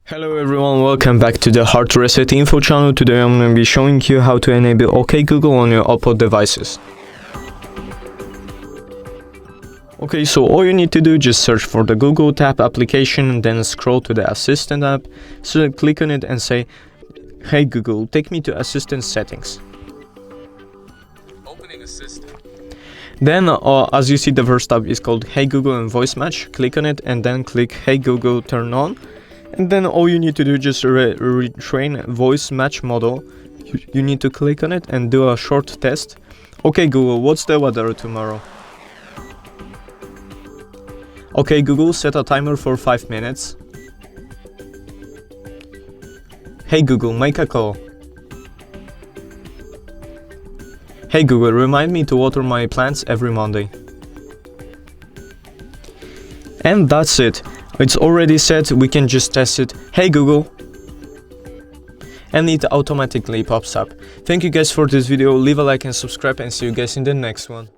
Hello everyone, welcome back to the HardReset.Info channel. Today I'm going to be showing you how to enable OK Google on your Oppo devices. Okay, so all you need to do, just search for the Google tab application and then scroll to the Assistant app. So click on it and say, "Hey Google, take me to Assistant settings." Opening Assistant. Then as you see, the first tab is called Hey Google and Voice Match. Click on it and then click Hey Google turn on. And then all you need to do, just retrain voice match model. You need to click on it and do a short test. Okay Google, what's the weather tomorrow? Okay Google, set a timer for 5 minutes. Hey Google, make a call. Hey Google, remind me to water my plants every Monday. And that's it. It's already set, we can just test it. Hey Google. And it automatically pops up. Thank you guys for this video, leave a like and subscribe, and see you guys in the next one.